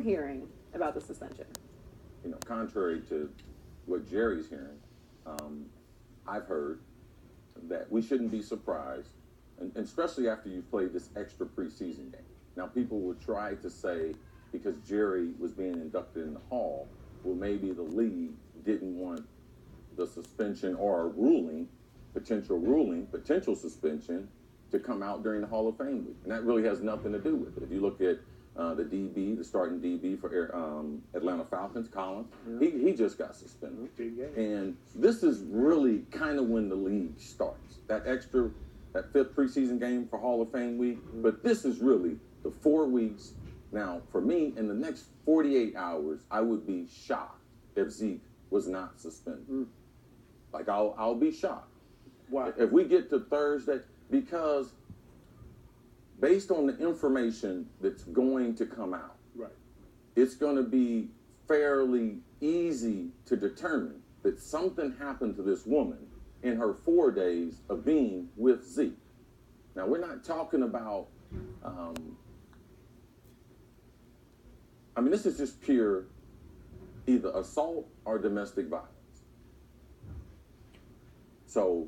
hearing about the suspension? Contrary to what Jerry's hearing, I've heard that we shouldn't be surprised, and especially after you've played this extra preseason game. Now, people would try to say, because Jerry was being inducted in the Hall, well, maybe the league didn't want the suspension or a ruling, potential suspension, to come out during the Hall of Fame week. And that really has nothing to do with it. If you look at the starting DB for Atlanta Falcons, Collins, he just got suspended. And this is really kind of when the league starts. That fifth preseason game for Hall of Fame week. But this is really the 4 weeks. Now, for me, in the next 48 hours, I would be shocked if Zeke was not suspended. Like, I'll be shocked. Why? If we get to Thursday, because based on the information that's going to come out, right, it's going to be fairly easy to determine that something happened to this woman in her 4 days of being with Zeke. Now, we're not talking about, this is just pure either assault or domestic violence. So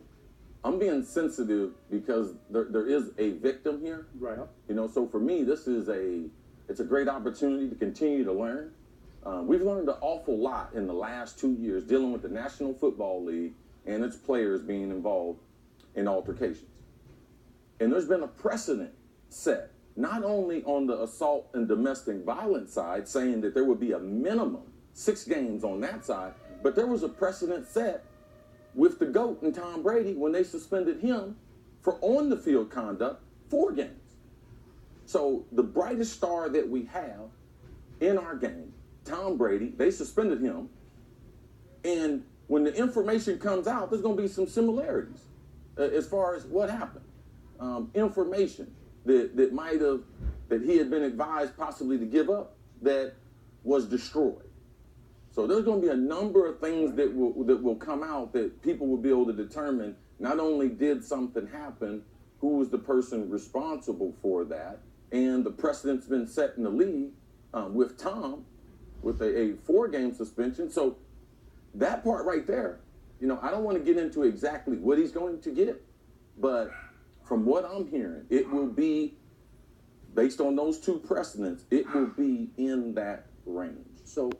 I'm being sensitive because there is a victim here. Right. So for me, it's a great opportunity to continue to learn. We've learned an awful lot in the last 2 years dealing with the National Football League and its players being involved in altercations. And there's been a precedent set, not only on the assault and domestic violence side, saying that there would be a minimum 6 games on that side, but there was a precedent set with the GOAT and Tom Brady when they suspended him for on-the-field conduct 4 games. So the brightest star that we have in our game, Tom Brady, they suspended him. And when the information comes out, there's going to be some similarities as far as what happened. Information that he had been advised possibly to give up that was destroyed. So there's going to be a number of things that will come out that people will be able to determine not only did something happen, who was the person responsible for that, and the precedent's been set in the league with Tom, with a 4-game suspension. So that part right there, I don't want to get into exactly what he's going to get, but from what I'm hearing, it will be, based on those 2 precedents, it will be in that range. So